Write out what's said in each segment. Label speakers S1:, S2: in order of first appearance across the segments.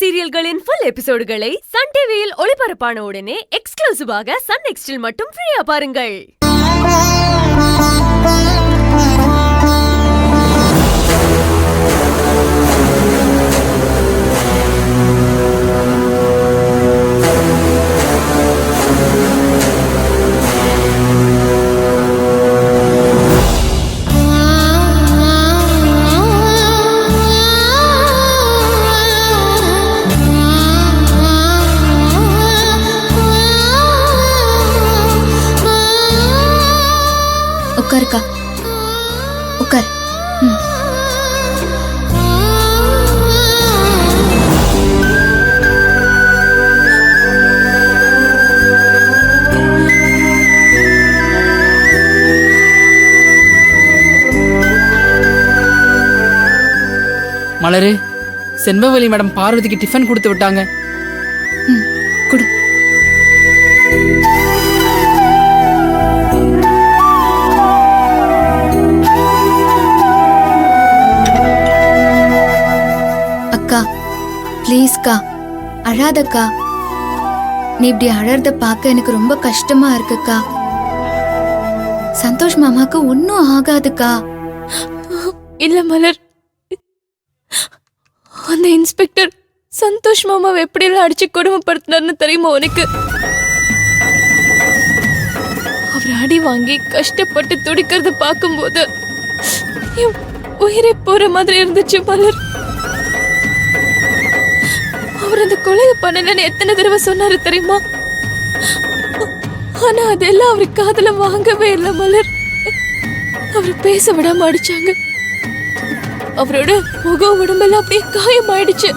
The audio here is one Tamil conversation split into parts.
S1: சீரியல்களின் ஃபுல் எபிசோடுகளை சன் டிவியில் ஒளிபரப்பான உடனே எக்ஸ்க்ளூசிவாக சன் நெக்ஸ்டில் மட்டும் ஃப்ரீயா பாருங்கள்.
S2: உட்காருக்கா, உட்கார்.
S3: மலரு, செண்பவலி மேடம் பார்வதிக்கு டிஃபன் கொடுத்து விட்டாங்க.
S2: குடு. அக்கா ப்ளீஸ்க்கா, அழாதக்கா. நீ இப்படி அழறத பார்க்க எனக்கு ரொம்ப கஷ்டமா இருக்குக்கா. சந்தோஷ் மாமாக்கு ஒன்னும் ஆகாதுக்கா.
S4: இல்ல மலர், அந்த இன்ஸ்பெக்டர் சந்தோஷ் மாமாவை எப்படியெல்லாம் அடிச்சு கொடுமைப்படுத்தினார்னு தெரியுமா உனக்கு? அவர் அடி வாங்கி கஷ்டப்பட்டு துடிக்கிறத பார்க்கும்போது உயிரை போற மாதிரி இருந்துச்சு மலர். அவர் அந்த கொலையை பண்ணலன்னு எத்தனை தடவை சொன்னாரு தெரியுமா? ஆனா அதெல்லாம் அவர் காதுல வாங்கவே இல்லை மலர். அவர் பேச விடாம அடிச்சாங்க. அவரோட முகம் உடம்பெல்லாம் அப்படியே காயமாயிடுச்சு.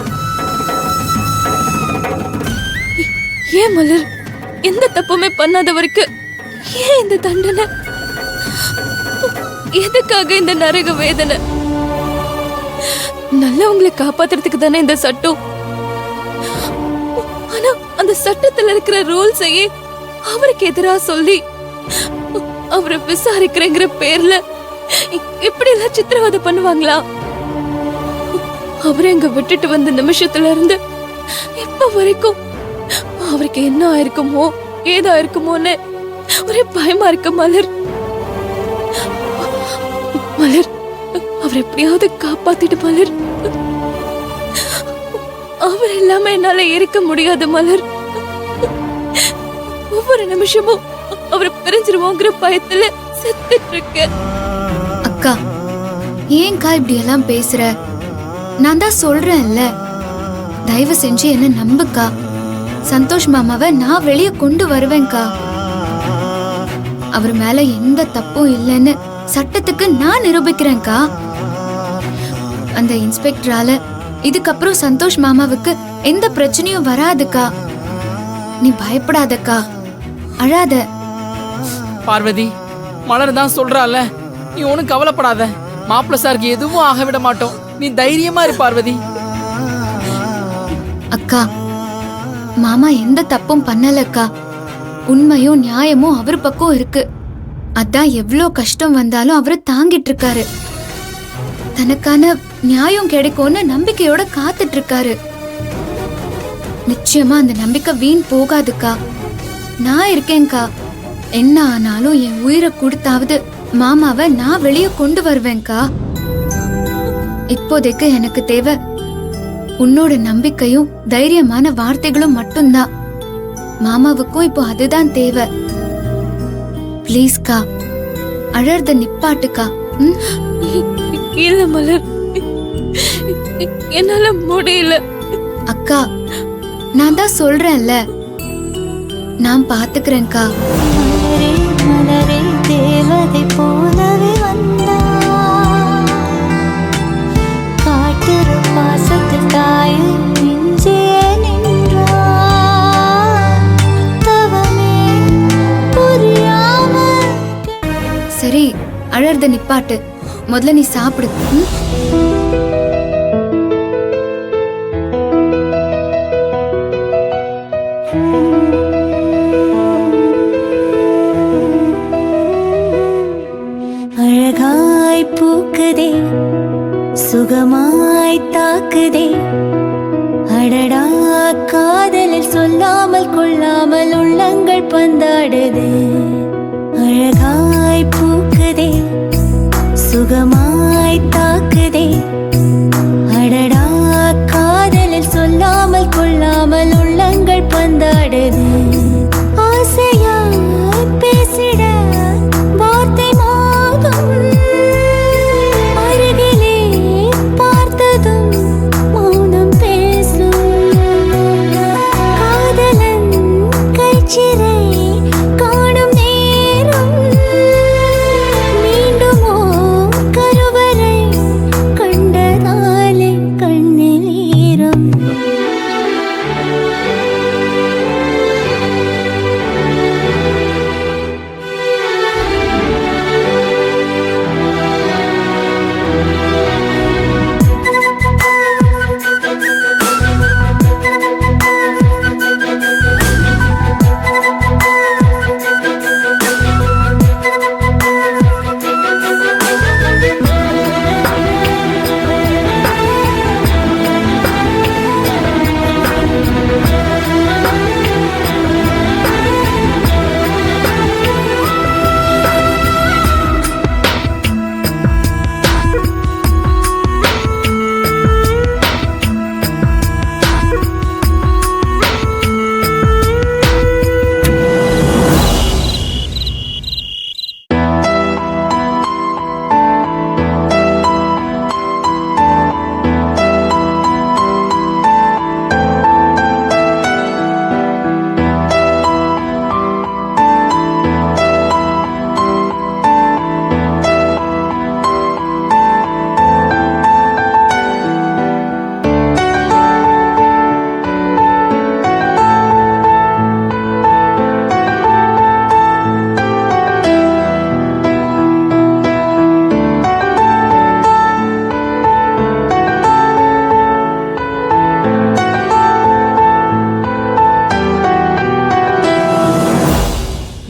S4: ஏன் மலர், எந்த தப்புமே பண்ணாதவருக்கு ஏன் இந்த தண்டனை? எதுக்காக இந்த நரக வேதனை? நல்லவங்களை காப்பாத்துறதுக்கு தானே இந்த சட்டம். ஆனா அந்த சட்டத்துல இருக்கிற ரூல்ஸையே அவருக்கு எதிரா சொல்லி அவரை விசாரிக்கிறேங்கிற பேர்ல இப்படி எல்லாம் சித்திரவதை பண்ணுவாங்களா? அவரை எங்க விட்டுட்டு வந்த நிமிஷத்துல இருந்து இப்ப வரைக்கும் அவருக்கு என்ன ஆயிருக்குமோ ஏதா இருக்குமோன்னு ஒரே பயமா இருக்க மலர். மலர், அவர் எப்படியாவது காப்பாத்திட்டு மலர். அவர் இல்லாம என்னால இருக்க முடியாது மலர். ஒவ்வொரு நிமிஷமும் அவரை பிரிஞ்சிருவோங்கிற பயத்துல செத்துட்டு இருக்க.
S2: அக்கா, ஏன்க்கா இப்படி எல்லாம் பேசுற? நான் தான் சொல்றேன்ல, தயவு செஞ்சு என்ன நம்புக்கா. சந்தோஷ் மாமாவை நான் வெளியே கொண்டு வருவேன்க்கா. அவர் மேல எந்த தப்பும் இல்லைன்னு சட்டத்துக்கு நான் நிரூபிக்கிறேன்க்கா. அந்த இன்ஸ்பெக்டரால இதுக்கப்புறம் சந்தோஷ் மாமாவுக்கு எந்த பிரச்சனையும் வராதுக்கா. நீ பயப்படாதக்கா, அழாத.
S3: பார்வதி, மலர் தான் சொல்றால, நீ ஒன்னும் கவலைப்படாத. மாப்பிள்ள சாருக்கு எதுவும் ஆக விட மாட்டோம். நீ தைரியமா இரு பார்வதி.
S2: அக்கா, மாமா எந்த தப்பும் பண்ணலக்கா. உண்மையும் நியாயமும் அவர் பக்கம் இருக்கு. அதான் எவ்வளோ கஷ்டம் வந்தாலும் அவரை தாங்கிட்டு இருக்காரு. தனக்கான நியாயம் கிடைக்கும்னு நம்பிக்கையோட காத்துட்டு இருக்காரு. நிச்சயமா அந்த நம்பிக்கை வீண் போகாதுக்கா. நான் இருக்கேன்க்கா. என்ன ஆனாலும் என் உயிரை கொடுத்தாவது மாமாவை நான் வெளியே கொண்டு வருவேன்க்கா. இப்போதைக்கு எனக்கு தேவை உன்னோட நம்பிக்கையும் தைரியமான வார்த்தைகளும் மட்டும்தான். மாமாவுக்கும் இப்போ அதுதான் தேவை. ப்ளீஸ்க்கா, அழறத நிப்பாட்டுக்கா.
S4: இல்ல மலர், என்னால முடியல.
S2: அக்கா, நான் தான் சொல்றேன்ல, நான் பாத்துக்கிறேன்க்கா.
S5: மலரே தேவதை போலவே வந்தா, காட்டுற பாசத்தில் தாயை நெஞ்சே நின்றா, தவமே புரியாம.
S2: சரி, அழறத நிப்பாட்டு. முதல்ல நீ சாப்பிடு.
S5: அழகாய் பூக்குதே, சுகமாய் தாக்குதே, அடடா உள்ளங்கள் பந்தாடுது அழகாய் பூக்குதே சுகமாய் தாக்குதே அடடா காதலில் சொல்லாமல் கொள்ளாமல் உள்ளங்கள் பந்தாடுது ஆசையாய் பேசிட வார்த்தை மோகம் அருகிலே பார்த்ததும் மௌனம் பேசும் காதலன் கைச்சிறை காணும் நேரம் மீண்டுமோ கருவறை கண்டதாலே கண்ணில் ஈரம்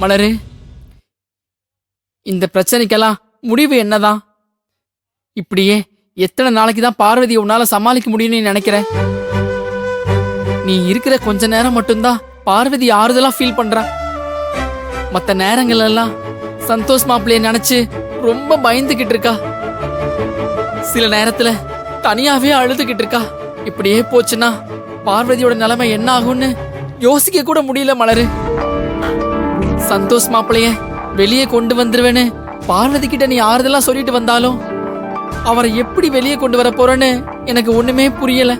S3: மலரு, இந்த பிரச்சனைக்கெல்லாம் முடிவு என்னதான்? இப்படியே எத்தனை நாளைக்கு தான் பார்வதியை உன்னால சமாளிக்க முடியும்னு நீ நினைக்கிற? நீ இருக்கிற கொஞ்ச நேரம் மட்டும்தான் பார்வதி ஆறுதலா ஃபீல் பண்றா. மத்த நேரங்கள் எல்லாம் சந்தோஷ் மாப்பிள்ளைய நினைச்சு ரொம்ப பயந்துகிட்டு இருக்கா. சில நேரத்துல தனியாவே அழுதுகிட்டு இருக்கா. இப்படியே போச்சுன்னா பார்வதியோட நிலைமை என்ன ஆகும்னு யோசிக்க கூட முடியல மலரு. சந்தோஷ் மாப்பிளைய வெளியே கொண்டு வந்துருவேன்னு பார்வதி கிட்ட நீ ஆறுதலா சொல்லிட்டு வந்தாலும் அவரை எப்படி வெளியே கொண்டு வர போறேன்னு எனக்கு ஒண்ணுமே புரியல.